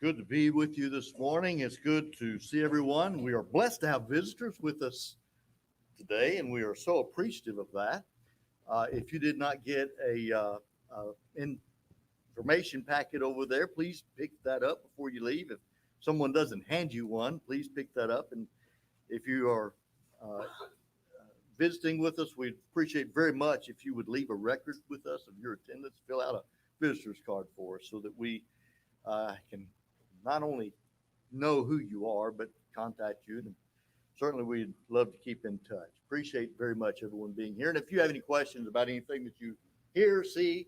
Good to be with you this morning. It's good to see everyone. We are blessed to have visitors with us today, and we are so appreciative of that. If you did not get a information packet over there, please pick that up before you leave. If someone doesn't hand you one, please pick that up. And if you are uh, visiting with us, we'd appreciate very much if you would leave a record with us of your attendance. Fill out a visitor's card for us so that we can not only know who you are, but contact you. And certainly we'd love to keep in touch. Appreciate very much everyone being here. And if you have any questions about anything that you hear, see,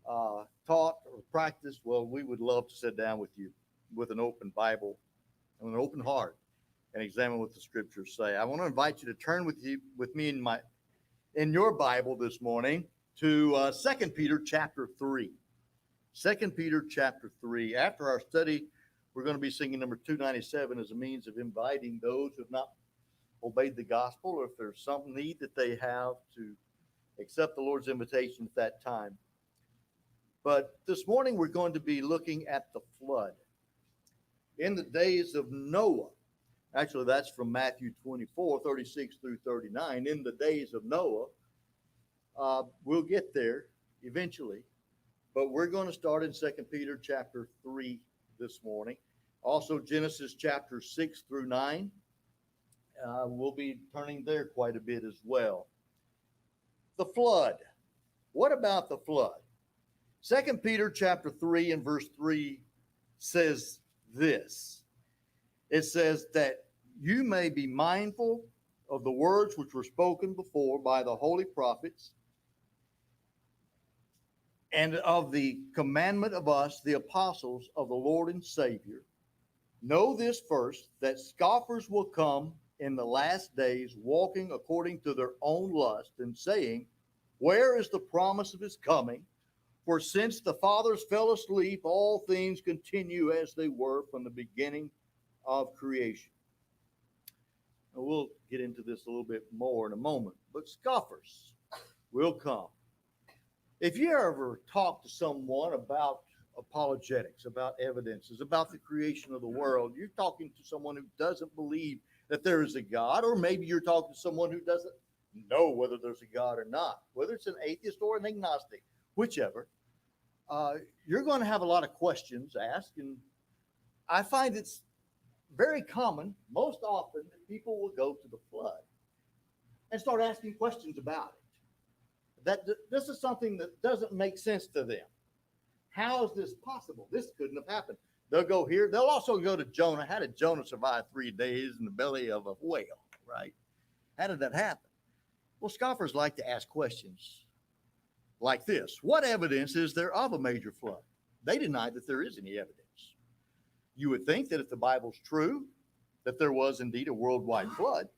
taught, or practiced, well, we would love to sit down with you with an open Bible and an open heart and examine what the scriptures say. I want to invite you to turn with me in your Bible this morning to 2 Peter chapter 3. 2 Peter chapter 3. After our study, we're going to be singing number 297 as a means of inviting those who have not obeyed the gospel, or if there's some need that they have to accept the Lord's invitation at that time. But this morning, we're going to be looking at the flood. In the days of Noah, actually, that's from Matthew 24, 36 through 39. In the days of Noah, we'll get there eventually. But we're going to start in 2 Peter chapter 3 this morning. Also, Genesis chapter 6 through 9. We'll be turning there quite a bit as well. The flood. What about the flood? 2 Peter chapter 3 and verse 3 says this. It says that you may be mindful of the words which were spoken before by the holy prophets, and of the commandment of us, the apostles of the Lord and Savior. Know this first, that scoffers will come in the last days, walking according to their own lust, and saying, where is the promise of his coming? For since the fathers fell asleep, all things continue as they were from the beginning of creation. And we'll get into this a little bit more in a moment, but scoffers will come. If you ever talk to someone about apologetics, about evidences, about the creation of the world, you're talking to someone who doesn't believe that there is a God, or maybe you're talking to someone who doesn't know whether there's a God or not, whether it's an atheist or an agnostic, whichever, you're going to have a lot of questions asked. And I find it's very common, most often, that people will go to the flood and start asking questions about it. That this is something that doesn't make sense to them. How is this possible? This couldn't have happened. They'll go here. They'll also go to Jonah. How did Jonah survive 3 days in the belly of a whale, right? How did that happen? Well, scoffers like to ask questions like this. What evidence is there of a major flood? They deny that there is any evidence. You would think that if the Bible's true, that there was indeed a worldwide flood,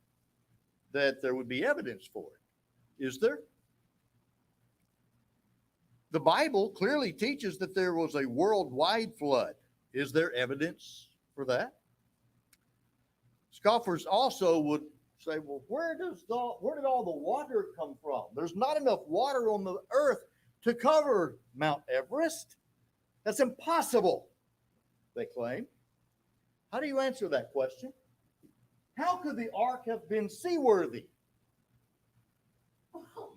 that there would be evidence for it. Is there? The Bible clearly teaches that there was a worldwide flood. Is there evidence for that? Scoffers also would say, well, where did all the water come from? There's not enough water on the earth to cover Mount Everest. That's impossible, they claim. How do you answer that question? How could the ark have been seaworthy?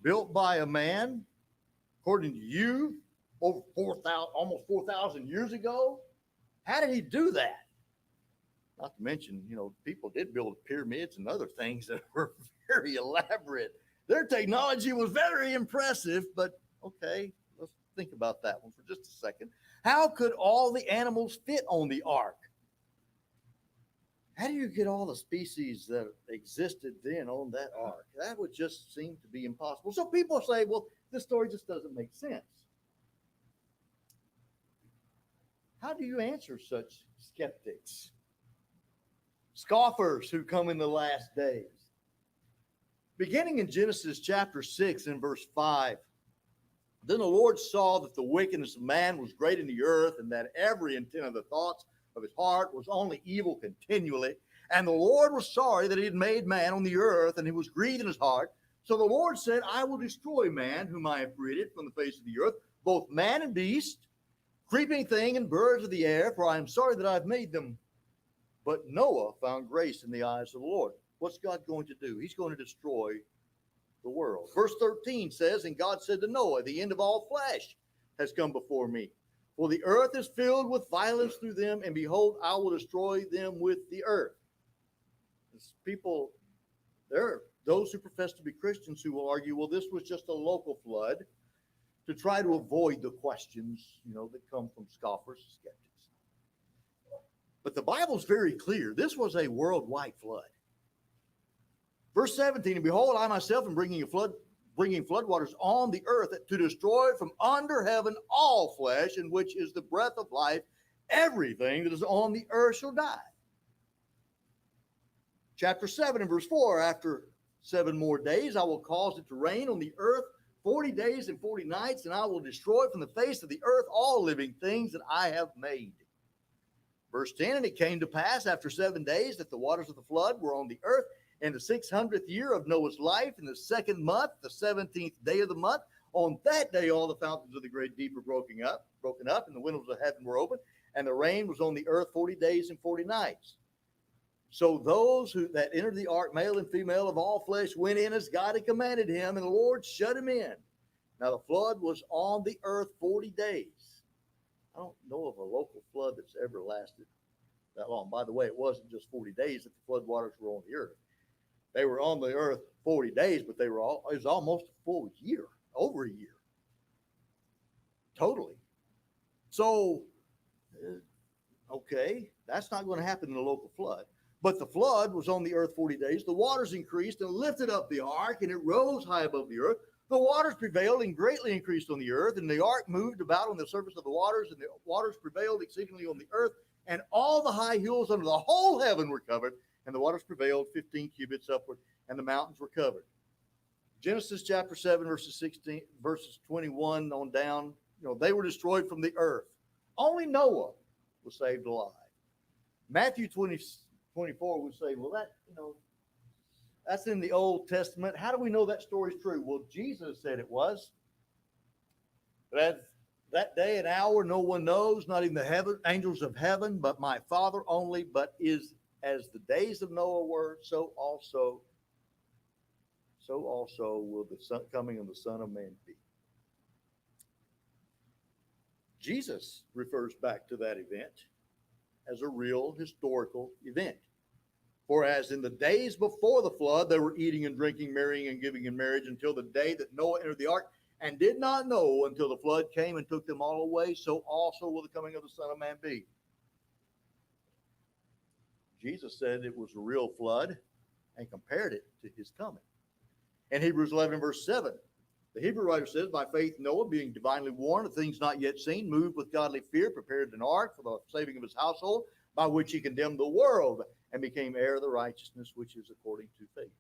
Built by a man, according to you, over 4,000, almost 4,000 years ago? How did he do that? Not to mention, people did build pyramids and other things that were very elaborate. Their technology was very impressive, but okay, let's think about that one for just a second. How could all the animals fit on the ark? How do you get all the species that existed then on that ark? That would just seem to be impossible. So people say, well, this story just doesn't make sense. How do you answer such skeptics? Scoffers who come in the last days. Beginning in Genesis chapter 6 and verse 5, then the Lord saw that the wickedness of man was great in the earth, and that every intent of the thoughts of his heart was only evil continually. And the Lord was sorry that he had made man on the earth, and he was grieved in his heart. So the Lord said, I will destroy man, whom I have created from the face of the earth, both man and beast, creeping thing and birds of the air, for I am sorry that I've made them. But Noah found grace in the eyes of the Lord. What's God going to do? He's going to destroy the world. Verse 13 says, and God said to Noah, the end of all flesh has come before me. For the earth is filled with violence through them, and behold, I will destroy them with the earth. It's people, there are those who profess to be Christians who will argue, well, this was just a local flood to try to avoid the questions, that come from scoffers and skeptics. But the Bible's very clear. This was a worldwide flood. Verse 17, and behold, I myself am bringing floodwaters on the earth to destroy from under heaven all flesh, in which is the breath of life. Everything that is on the earth shall die. Chapter 7 and verse 4, after 7 more days, I will cause it to rain on the earth 40 days and 40 nights, and I will destroy from the face of the earth all living things that I have made. Verse 10, and it came to pass after 7 days that the waters of the flood were on the earth in the 600th year of Noah's life, in the 2nd month, the 17th day of the month. On that day, all the fountains of the great deep were broken up, and the windows of heaven were opened, and the rain was on the earth 40 days and 40 nights. So those that entered the ark, male and female of all flesh, went in as God had commanded him, and the Lord shut him in. Now the flood was on the earth 40 days. I don't know of a local flood that's ever lasted that long. By the way, it wasn't just 40 days that the flood waters were on the earth. They were on the earth 40 days, but it was almost a full year, over a year. Totally. So, okay, that's not going to happen in a local flood. But the flood was on the earth 40 days. The waters increased and lifted up the ark, and it rose high above the earth. The waters prevailed and greatly increased on the earth, and the ark moved about on the surface of the waters, and the waters prevailed exceedingly on the earth, and all the high hills under the whole heaven were covered, and the waters prevailed 15 cubits upward, and the mountains were covered. Genesis chapter 7, verses 21 on down, they were destroyed from the earth. Only Noah was saved alive. Matthew 24 would say, well, that's in the Old Testament. How do we know that story is true? Well, Jesus said it was. But that day and hour no one knows, not even the angels of heaven, but my Father only. But is as the days of Noah were, so also will the coming of the Son of Man be. Jesus refers back to that event as a real historical event. For as in the days before the flood, they were eating and drinking, marrying and giving in marriage until the day that Noah entered the ark, and did not know until the flood came and took them all away, so also will the coming of the Son of Man be. Jesus said it was a real flood and compared it to his coming. In Hebrews 11 verse 7, the Hebrew writer says, by faith Noah, being divinely warned of things not yet seen, moved with godly fear, prepared an ark for the saving of his household, by which he condemned the world and became heir of the righteousness which is according to faith.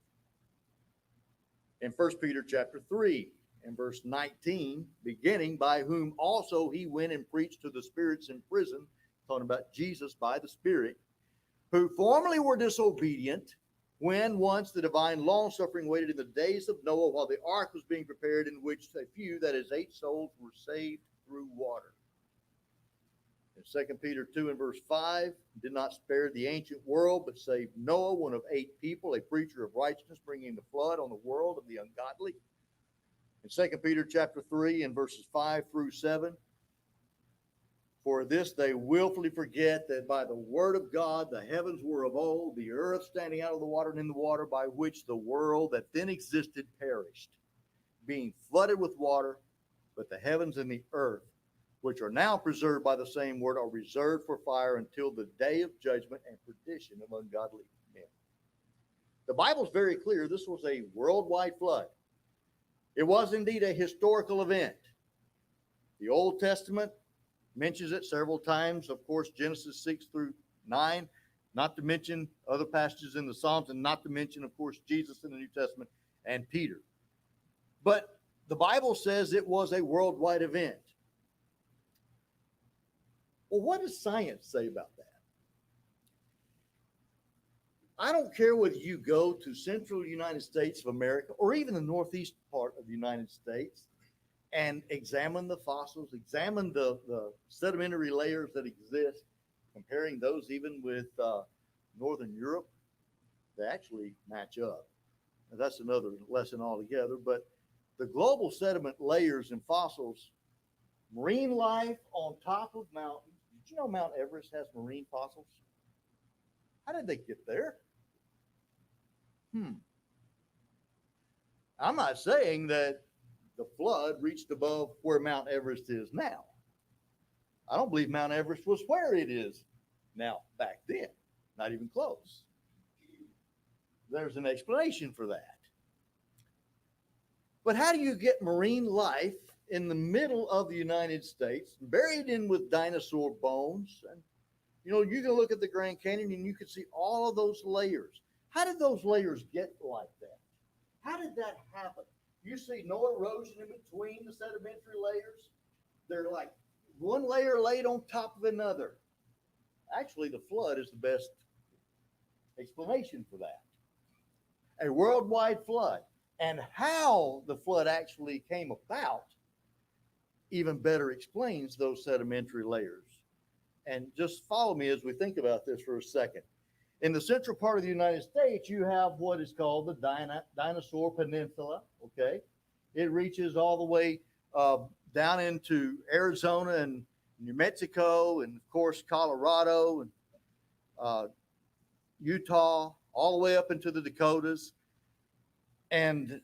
In 1 Peter chapter 3 and verse 19, beginning, by whom also he went and preached to the spirits in prison, talking about Jesus by the Spirit, who formerly were disobedient, when once the divine long-suffering waited in the days of Noah while the ark was being prepared, in which a few, that is 8 souls, were saved through water. In 2 Peter 2 and verse 5, did not spare the ancient world, but saved Noah, one of 8 people, a preacher of righteousness, bringing the flood on the world of the ungodly. In 2 Peter chapter 3 and verses 5 through 7, for this they willfully forget that by the word of God the heavens were of old, the earth standing out of the water and in the water, by which the world that then existed perished, being flooded with water. But the heavens and the earth, which are now preserved by the same word, are reserved for fire until the day of judgment and perdition of ungodly men. The Bible's very clear. This was a worldwide flood. It was indeed a historical event. The Old Testament mentions it several times. Of course, Genesis 6 through 9, not to mention other passages in the Psalms, and not to mention, of course, Jesus in the New Testament and Peter. But the Bible says it was a worldwide event. Well, what does science say about that? I don't care whether you go to central United States of America or even the northeast part of the United States. and examine the fossils, examine the sedimentary layers that exist, comparing those even with Northern Europe, they actually match up. Now, that's another lesson altogether. But the global sediment layers and fossils, marine life on top of mountains. Did you know Mount Everest has marine fossils? How did they get there? Hmm. I'm not saying that the flood reached above where Mount Everest is now. I don't believe Mount Everest was where it is now back then, not even close. There's an explanation for that. But how do you get marine life in the middle of the United States, buried in with dinosaur bones? And you can look at the Grand Canyon and you can see all of those layers. How did those layers get like that? How did that happen? You see no erosion in between the sedimentary layers. They're like one layer laid on top of another. Actually, the flood is the best explanation for that. A worldwide flood. And how the flood actually came about even better explains those sedimentary layers. And just follow me as we think about this for a second. In the central part of the United States, you have what is called the Dinosaur Peninsula. Okay, it reaches all the way down into Arizona and New Mexico, and of course Colorado and uh, Utah, all the way up into the Dakotas. And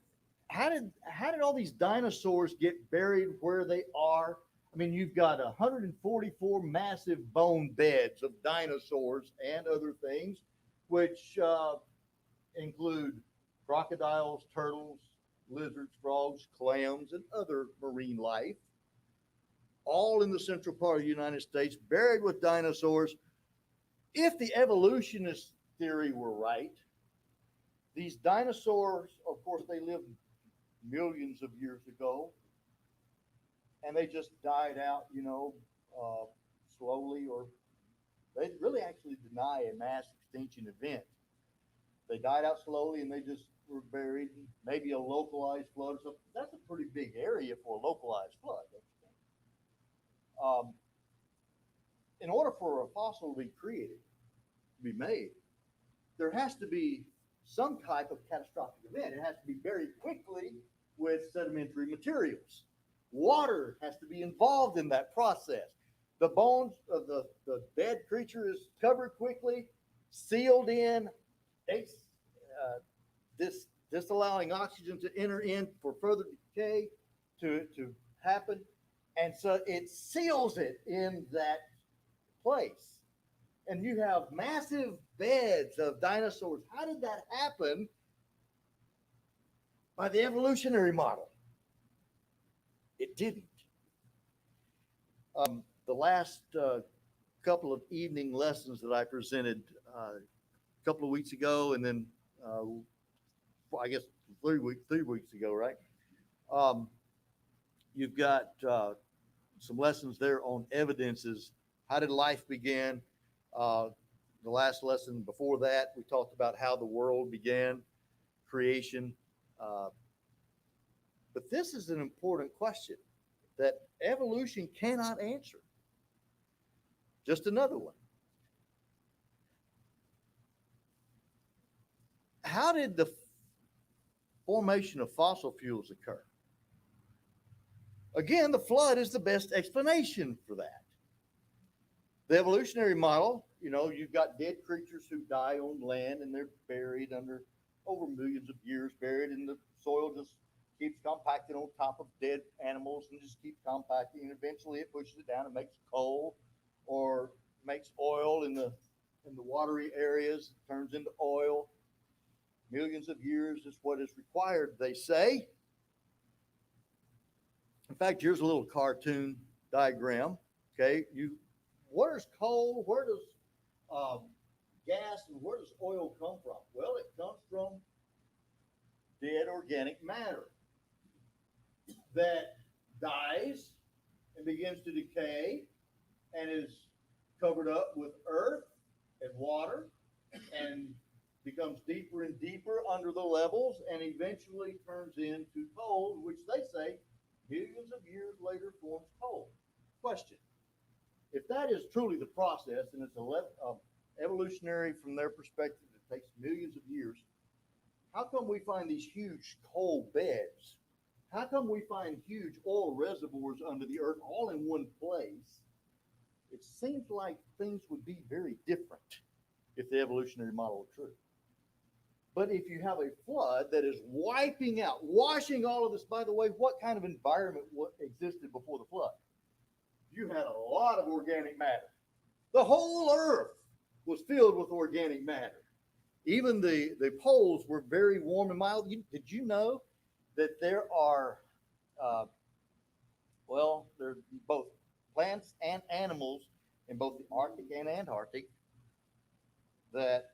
how did all these dinosaurs get buried where they are? I mean, you've got 144 massive bone beds of dinosaurs and other things, which include crocodiles, turtles, lizards, frogs, clams, and other marine life, all in the central part of the United States, buried with dinosaurs. If the evolutionist theory were right, these dinosaurs, of course, they lived millions of years ago, and they just died out, uh, slowly, or they really actually deny a mass extinction event. They died out slowly, and they just were buried. Maybe a localized flood or something. That's a pretty big area for a localized flood. Um, in order for a fossil to be created, to be made, there has to be some type of catastrophic event. It has to be buried quickly with sedimentary materials. Water has to be involved in that process. The bones of the dead creature is covered quickly, sealed in, this disallowing oxygen to enter in for further decay to happen. And so it seals it in that place. And you have massive beds of dinosaurs. How did that happen? By the evolutionary model. It didn't. The last couple of evening lessons that I presented a couple of weeks ago, and then I guess 3 weeks ago, right? Um, you've got some lessons there on evidences. How did life begin? Uh, the last lesson before that, we talked about how the world began, creation. Uh, but this is an important question that evolution cannot answer. Just another one. How did the formation of fossil fuels occur? Again, the flood is the best explanation for that. The evolutionary model, you've got dead creatures who die on land and they're buried under over millions of years, buried in the soil, just keeps compacting on top of dead animals and just keeps compacting. And eventually it pushes it down and makes coal or makes oil in the watery areas, it turns into oil. Millions of years is what is required, they say. In fact, here's a little cartoon diagram. Okay, where does coal, where does um, gas, and where does oil come from? Well, it comes from dead organic matter that dies and begins to decay and is covered up with earth and water and becomes deeper and deeper under the levels and eventually turns into coal, which they say millions of years later forms coal. Question: if that is truly the process and it's evolutionary from their perspective, it takes millions of years, how come we find these huge coal beds? How come we find huge oil reservoirs under the earth all in one place? It seems like things would be very different if the evolutionary model were true. But if you have a flood that is wiping out, washing all of this, by the way, what kind of environment existed before the flood? You had a lot of organic matter. The whole earth was filled with organic matter. Even the poles were very warm and mild. Did you know that there are, uh, well, there's both plants and animals in both the Arctic and Antarctic that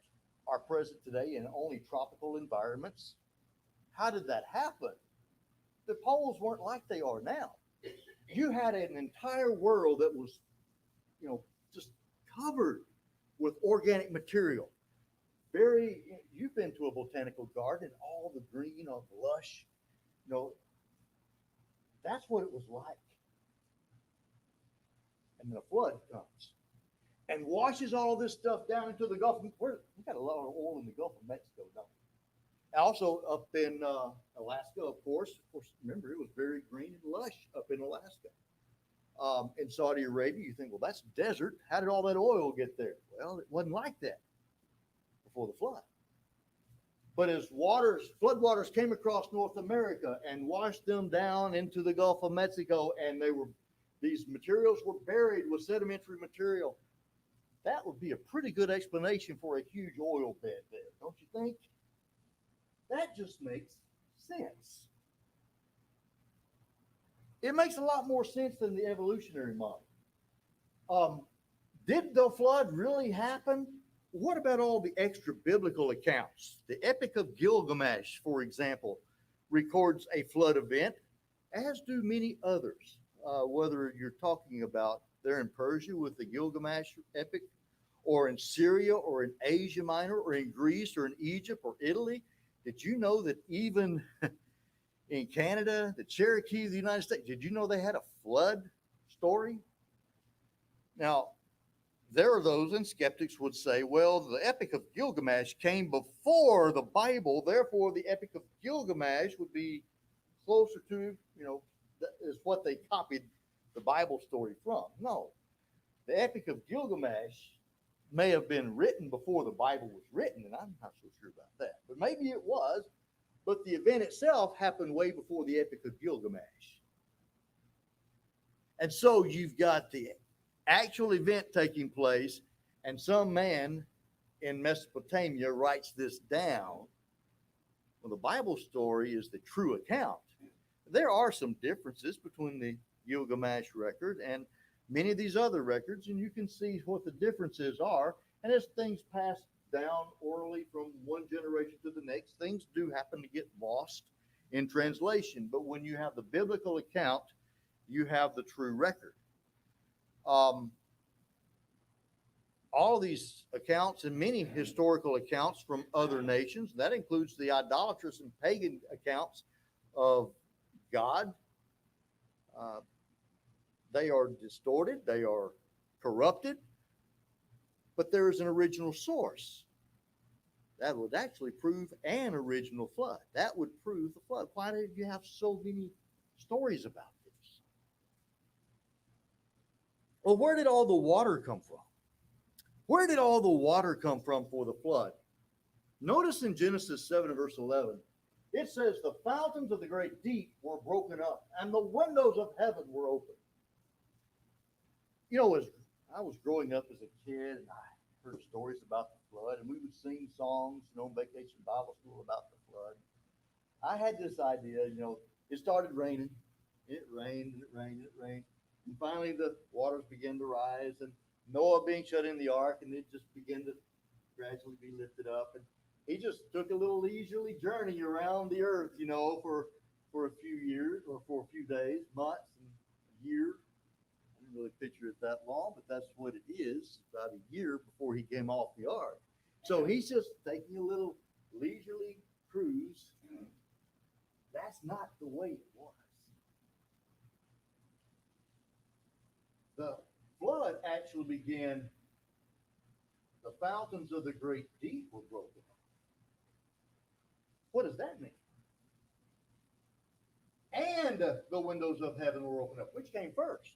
are present today in only tropical environments? How did that happen? The poles weren't like they are now. You had an entire world that was, just covered with organic material. Very, you've been to a botanical garden, all the green, all the lush, you know, that's what it was like. And then a flood comes and washes all this stuff down into the Gulf. We got a lot of oil in the Gulf of Mexico, don't we? Also up in Alaska, of course. Of course, remember it was very green and lush up in Alaska. In Saudi Arabia, you think, well, that's desert. How did all that oil get there? Well, it wasn't like that before the flood. But as floodwaters came across North America and washed them down into the Gulf of Mexico, and these materials were buried with sedimentary material, that would be a pretty good explanation for a huge oil bed there, don't you think? That just makes sense. It makes a lot more sense than the evolutionary model. Um, did the flood really happen? What about all the extra biblical accounts? The Epic of Gilgamesh, for example, records a flood event, as do many others. Whether you're talking about there in Persia with the Gilgamesh epic, or in Syria, or in Asia Minor, or in Greece, or in Egypt, or Italy, did you know that even in Canada, the Cherokee of the United States, did you know they had a flood story? Now, there are those, and skeptics would say, well, the Epic of Gilgamesh came before the Bible, therefore the Epic of Gilgamesh would be closer to, is what they copied the Bible story from. No, the Epic of Gilgamesh may have been written before the Bible was written, and I'm not so sure about that, but maybe it was, but the event itself happened way before the Epic of Gilgamesh. And so you've got the actual event taking place, and some man in Mesopotamia writes this down. Well, the Bible story is the true account. There are some differences between the Gilgamesh record and many of these other records, and you can see what the differences are. And as things pass down orally from one generation to the next, things do happen to get lost in translation. But when you have the biblical account, you have the true record. Um, all these accounts and many historical accounts from other nations, that includes the idolatrous and pagan accounts of God, uh, they are distorted, they are corrupted, but there is an original source. That would actually prove an original flood. That would prove the flood. Why did you have so many stories about this? Well, where did all the water come from? Where did all the water come from for the flood? Notice in Genesis 7 verse 11, it says the fountains of the great deep were broken up and the windows of heaven were open. As I was growing up as a kid, and I heard stories about the flood, and we would sing songs, vacation Bible school about the flood. I had this idea, it started raining. It rained and it rained and it rained. And finally the waters began to rise, and Noah being shut in the ark, and it just began to gradually be lifted up. And he just took a little leisurely journey around the earth, for a few years or for a few days, months, and years. I didn't really picture it that long, but that's what it is, about a year before he came off the ark. So he's just taking a little leisurely cruise. That's not the way it was. The flood actually began, the fountains of the great deep were broken. What does that mean? And the windows of heaven were opened up. Which came first?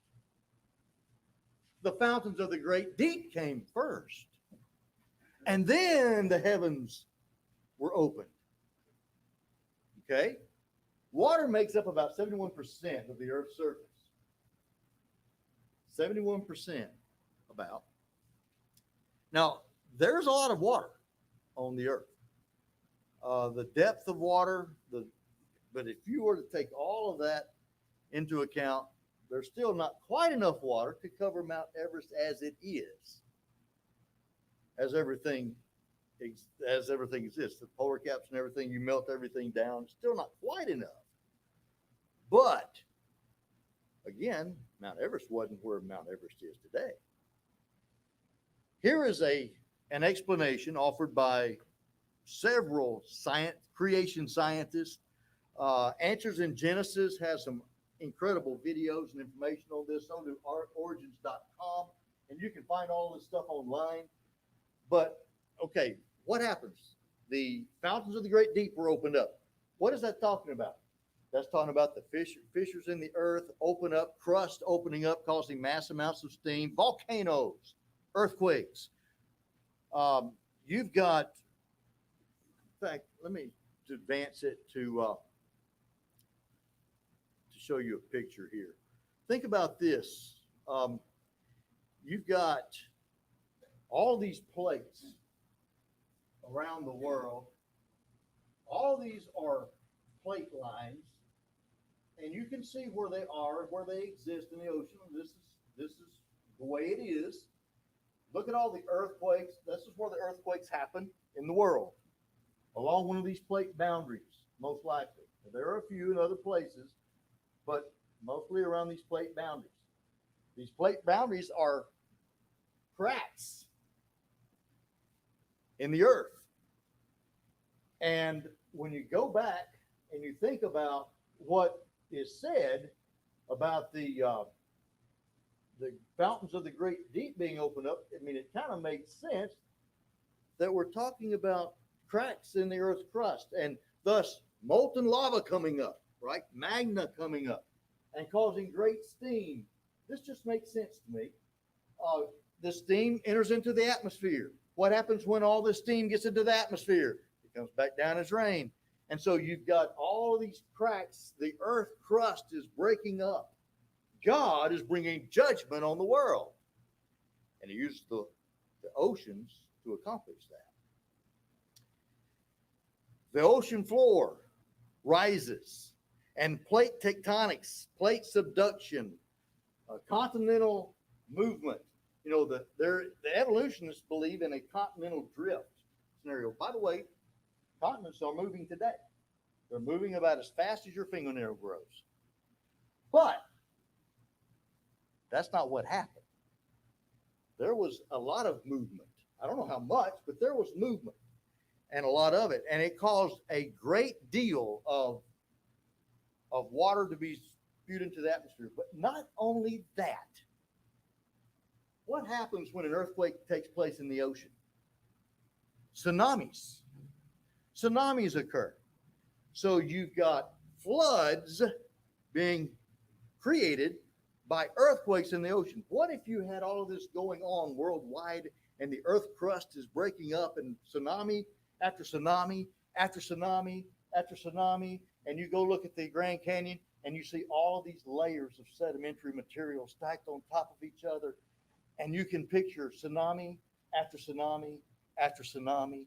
The fountains of the great deep came first. And then the heavens were opened. Okay? Water makes up about 71% of the earth's surface. 71% about. Now, there's a lot of water on the earth. The depth of water, but if you were to take all of that into account, there's still not quite enough water to cover Mount Everest as it is, as everything exists. The polar caps and everything, you melt everything down, still not quite enough. But again, Mount Everest wasn't where Mount Everest is today. Here is an explanation offered by several creation scientists. Answers in Genesis has some incredible videos and information on this. So do origins.com, and you can find all this stuff online. But okay, what happens? The fountains of the great deep were opened up. What is that talking about? That's talking about the fissures in the earth open up, crust opening up, causing mass amounts of steam, volcanoes, earthquakes. You've got, in fact, let me advance it to show you a picture here. Think about this. You've got all these plates around the world. All these are plate lines, and you can see where they are, where they exist in the ocean. This is the way it is. Look at all the earthquakes. This is where the earthquakes happen in the world, along one of these plate boundaries, most likely. There are a few in other places, but mostly around these plate boundaries. These plate boundaries are cracks in the earth. And when you go back and you think about what is said about the fountains of the great deep being opened up, I mean, it kind of makes sense that we're talking about cracks in the earth's crust and thus molten lava coming up, right? Magma coming up and causing great steam. This just makes sense to me. The steam enters into the atmosphere. What happens when all this steam gets into the atmosphere? It comes back down as rain. And so you've got all of these cracks. The earth crust is breaking up. God is bringing judgment on the world. And he uses the oceans to accomplish that. The ocean floor rises, and plate tectonics, plate subduction, continental movement. You know, the evolutionists believe in a continental drift scenario. By the way, continents are moving today. They're moving about as fast as your fingernail grows. But that's not what happened. There was a lot of movement. I don't know how much, but there was movement and a lot of it. And it caused a great deal of water to be spewed into the atmosphere. But not only that, what happens when an earthquake takes place in the ocean? Tsunamis. Tsunamis occur. So you've got floods being created by earthquakes in the ocean. What if you had all of this going on worldwide and the earth crust is breaking up and tsunami after tsunami after tsunami after tsunami, and you go look at the Grand Canyon and you see all of these layers of sedimentary material stacked on top of each other, and you can picture tsunami after tsunami after tsunami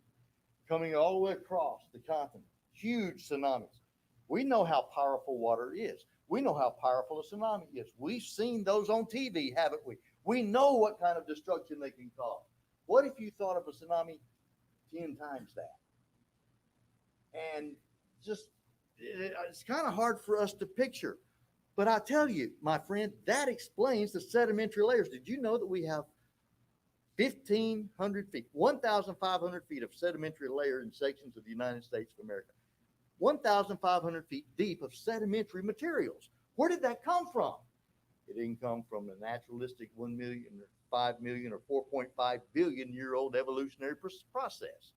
coming all the way across the continent. Huge tsunamis. We know how powerful water is. We know how powerful a tsunami is. We've seen those on TV, haven't we? We know what kind of destruction they can cause. What if you thought of a tsunami 10 times that? And just, it's kind of hard for us to picture. But I tell you, my friend, that explains the sedimentary layers. Did you know that we have 1,500 feet, 1,500 feet of sedimentary layer in sections of the United States of America? 1,500 feet deep of sedimentary materials. Where did that come from? It didn't come from a naturalistic 1 million or 5 million or 4.5 billion year old evolutionary process.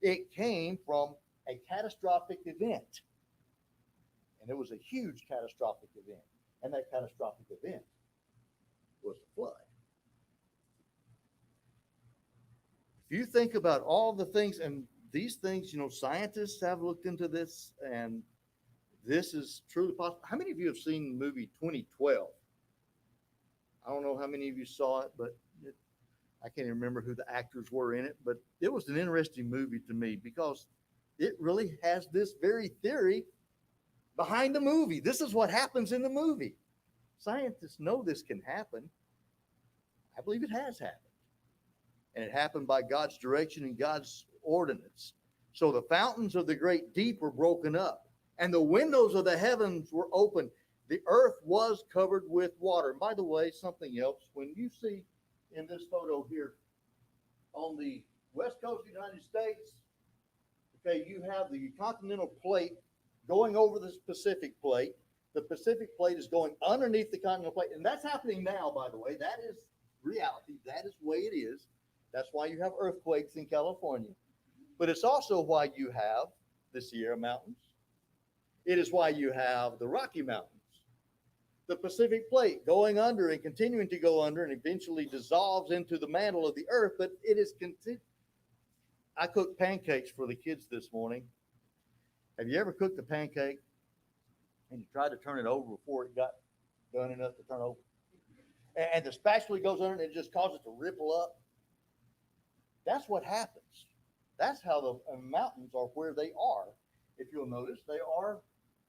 It came from a catastrophic event. And it was a huge catastrophic event. And that catastrophic event was the flood. If you think about all the things, and these things, scientists have looked into this, and this is truly possible. How many of you have seen the movie 2012? I don't know how many of you saw it, but I can't even remember who the actors were in it, but it was an interesting movie to me because it really has this very theory behind the movie. This is what happens in the movie. Scientists know this can happen. I believe it has happened. And it happened by God's direction and God's ordinance. So the fountains of the great deep were broken up, and the windows of the heavens were opened. The earth was covered with water. And by the way, something else, when you see in this photo here on the west coast of the United States, okay, you have the continental plate going over the Pacific plate. The Pacific plate is going underneath the continental plate. And that's happening now, by the way. That is reality. That is the way it is. That's why you have earthquakes in California. But it's also why you have the Sierra Mountains. It is why you have the Rocky Mountains. The Pacific plate going under and continuing to go under and eventually dissolves into the mantle of the earth. But it is I cooked pancakes for the kids this morning. Have you ever cooked a pancake and you tried to turn it over before it got done enough to turn over? And the spatula goes under and it just causes it to ripple up. That's what happens. That's how the mountains are where they are. If you'll notice, they are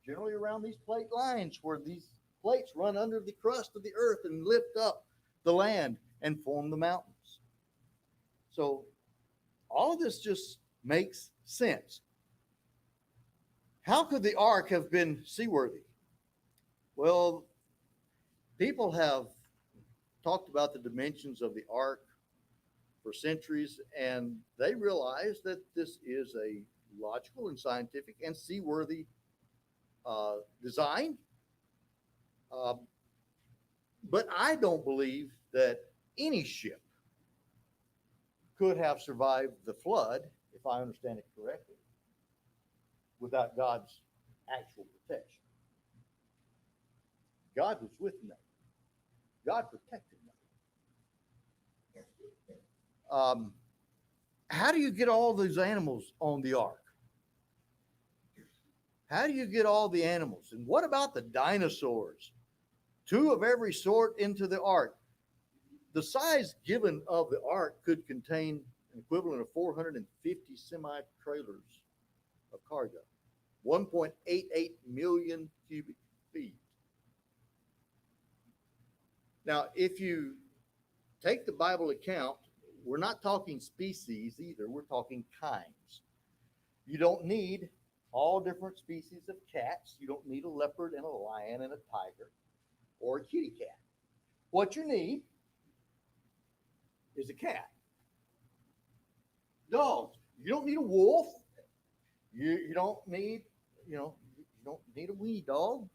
generally around these plate lines where these plates run under the crust of the earth and lift up the land and form the mountains. So all of this just makes sense. How could the ark have been seaworthy? Well, people have talked about the dimensions of the ark for centuries, and they realize that this is a logical and scientific and seaworthy design. But I don't believe that any ship could have survived the flood, if I understand it correctly, without God's actual protection. God was with them. God protected them. How do you get all these animals on the ark? How do you get all the animals? And what about the dinosaurs? 2 of every sort into the ark. The size given of the ark could contain an equivalent of 450 semi-trailers of cargo, 1.88 million cubic feet. Now, if you take the Bible account, we're not talking species either. We're talking kinds. You don't need all different species of cats. You don't need a leopard and a lion and a tiger or a kitty cat. What you need is a cat. Dogs. You don't need a wolf. You don't need, you don't need a wee dog.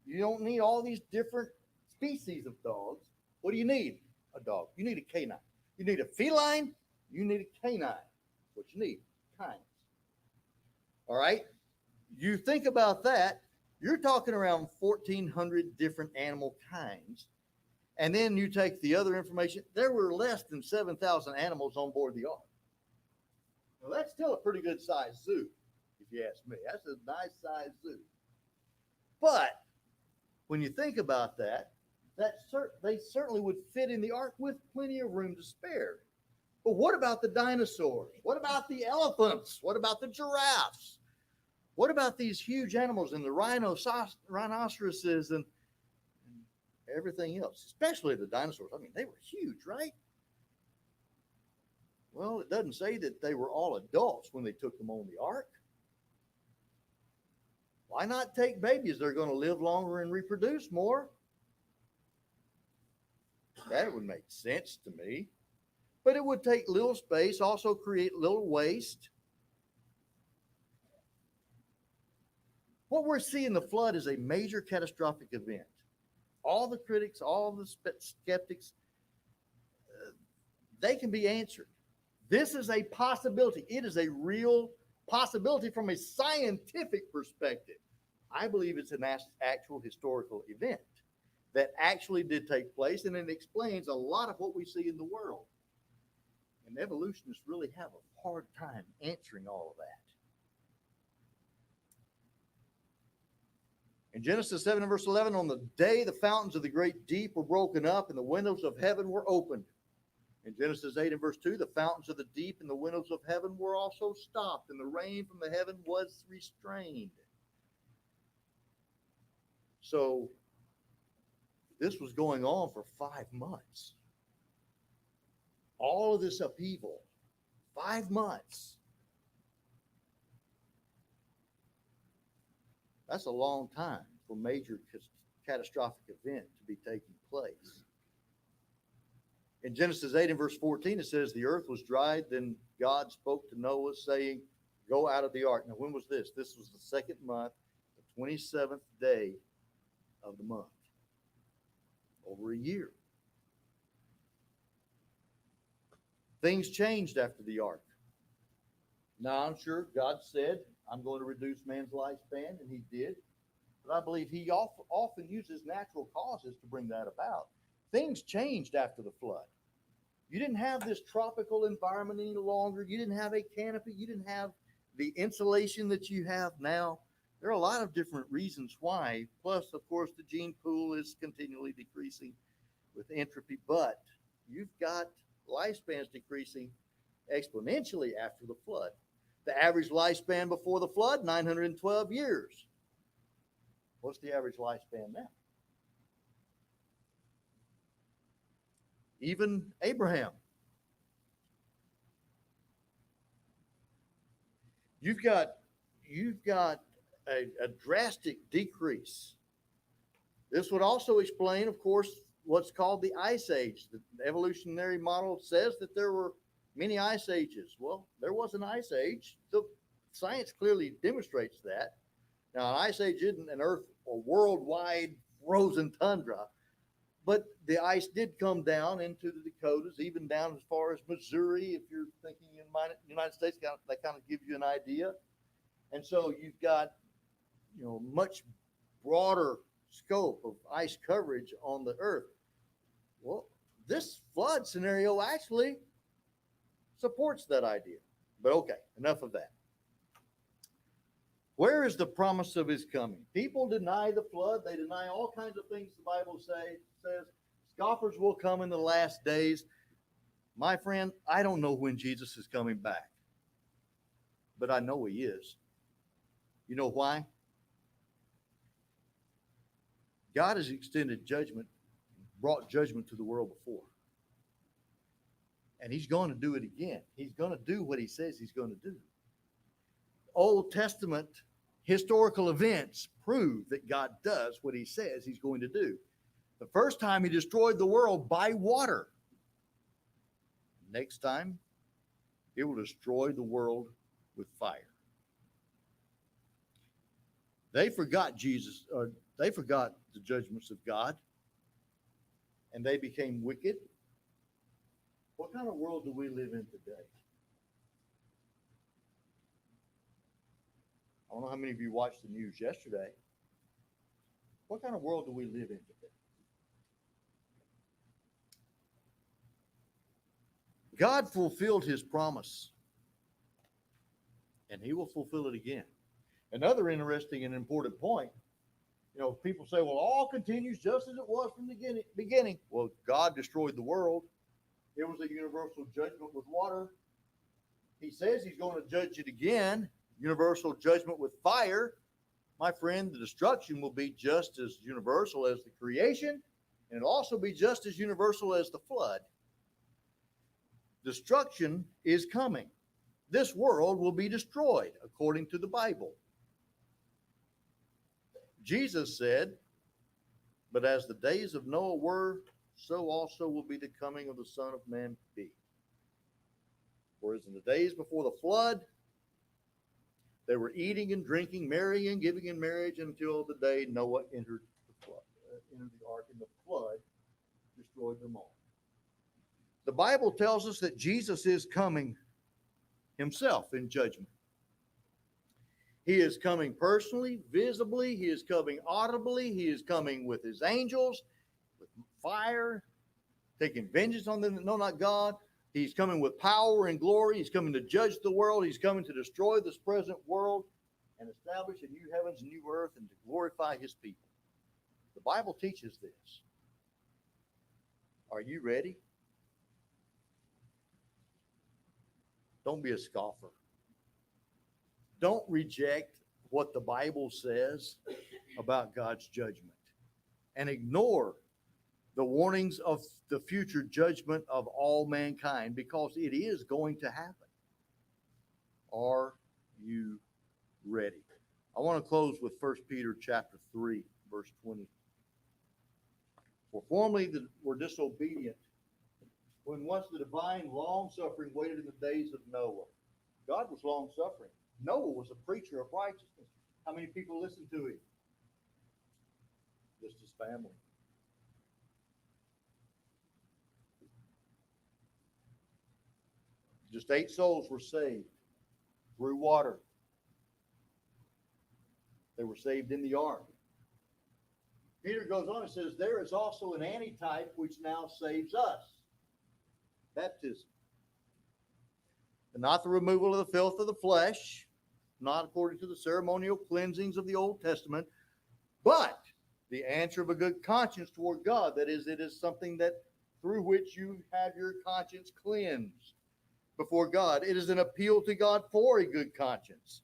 You don't need all these different species of dogs. What do you need? A dog. You need a canine. You need a feline. You need a canine. What you need? Kinds. All right. You think about that. You're talking around 1,400 different animal kinds. And then you take the other information. There were less than 7,000 animals on board the ark. Well, that's still a pretty good sized zoo, if you ask me. That's a nice sized zoo. But when you think about that, they certainly would fit in the ark with plenty of room to spare. But what about the dinosaurs? What about the elephants? What about the giraffes? What about these huge animals and the rhinoceroses and everything else, especially the dinosaurs? I mean, they were huge, right? Well, it doesn't say that they were all adults when they took them on the ark. Why not take babies? They're going to live longer and reproduce more. That would make sense to me. But it would take little space, also create little waste. What we're seeing, the flood, is a major catastrophic event. All the critics, all the skeptics, they can be answered. This is a possibility. It is a real possibility from a scientific perspective. I believe it's an actual historical event that actually did take place, and it explains a lot of what we see in the world. And evolutionists really have a hard time answering all of that. In Genesis 7 and verse 11, on the day the fountains of the great deep were broken up and the windows of heaven were opened. In Genesis 8 and verse 2, the fountains of the deep and the windows of heaven were also stopped, and the rain from the heaven was restrained. So this was going on for 5 months. All of this upheaval, 5 months. That's a long time for a major catastrophic event to be taking place. In Genesis 8 and verse 14, it says, the earth was dried. Then God spoke to Noah, saying, go out of the ark. Now, when was this? This was the second month, the 27th day of the month. Over a year. Things changed after the ark. Now, I'm sure God said, I'm going to reduce man's lifespan, and he did. But I believe he often uses natural causes to bring that about. Things changed after the flood. You didn't have this tropical environment any longer. You didn't have a canopy. You didn't have the insulation that you have now. There are a lot of different reasons why. Plus, of course, the gene pool is continually decreasing with entropy. But you've got lifespans decreasing exponentially after the flood. The average lifespan before the flood, 912 years. What's the average lifespan now? Even Abraham. You've got a drastic decrease. This would also explain, of course, what's called the Ice Age. The evolutionary model says that there were many ice ages. Well, there was an ice age. The science clearly demonstrates that. Now, an ice age isn't an earth or worldwide frozen tundra, but the ice did come down into the Dakotas, even down as far as Missouri. If you're thinking in the United States, that kind of gives you an idea. And so you've got, much broader scope of ice coverage on the earth. Well, this flood scenario actually supports that idea. But okay, enough of that. Where is the promise of his coming? People deny the flood. They deny all kinds of things the Bible says. Scoffers will come in the last days. My friend, I don't know when Jesus is coming back, but I know he is. You know why? God has extended judgment, brought judgment to the world before. And he's going to do it again. He's going to do what he says he's going to do. Old Testament historical events prove that God does what he says he's going to do. The first time he destroyed the world by water. Next time, he will destroy the world with fire. They forgot Jesus, or they forgot the judgments of God, and they became wicked. What kind of world do we live in today? I don't know how many of you watched the news yesterday. What kind of world do we live in today? God fulfilled his promise, and he will fulfill it again. Another interesting and important point, people say, well, all continues just as it was from the beginning. Well, God destroyed the world. It was a universal judgment with water. He says he's going to judge it again, universal judgment with fire. My friend, the destruction will be just as universal as the creation, and it'll also be just as universal as the flood. Destruction is coming. This world will be destroyed according to the Bible. Jesus said, but as the days of Noah were, so also will be the coming of the Son of Man be. Whereas in the days before the flood, they were eating and drinking, marrying and giving in marriage until the day Noah entered entered the ark, and the flood destroyed them all. The Bible tells us that Jesus is coming himself in judgment. He is coming personally, visibly. He is coming audibly. He is coming with his angels, with fire, taking vengeance on them that know not God. He's coming with power and glory. He's coming to judge the world. He's coming to destroy this present world and establish a new heavens and new earth and to glorify his people. The Bible teaches this. Are you ready? Don't be a scoffer. Don't reject what the Bible says about God's judgment and ignore the warnings of the future judgment of all mankind, because it is going to happen. Are you ready? I want to close with 1 Peter chapter 3, verse 20. For formerly were disobedient, when once the divine long-suffering waited in the days of Noah. God was long-suffering. Noah was a preacher of righteousness. How many people listened to him? Just his family. Just 8 souls were saved through water. They were saved in the ark. Peter goes on and says, there is also an antitype which now saves us. Baptism. And not the removal of the filth of the flesh, not according to the ceremonial cleansings of the Old Testament, but the answer of a good conscience toward God. That is, it is something that through which you have your conscience cleansed before God. It is an appeal to God for a good conscience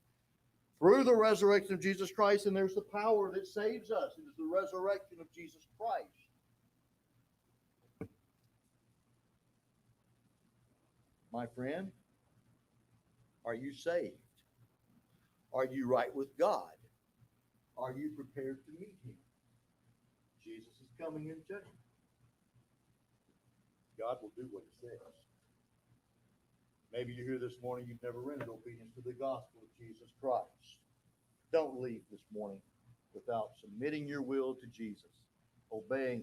through the resurrection of Jesus Christ, and there's the power that saves us. It is the resurrection of Jesus Christ. My friend, are you saved? Are you right with God? Are you prepared to meet him? Jesus is coming in judgment. God will do what he says. Maybe you're here this morning, you've never rendered obedience to the gospel of Jesus Christ. Don't leave this morning without submitting your will to Jesus, obeying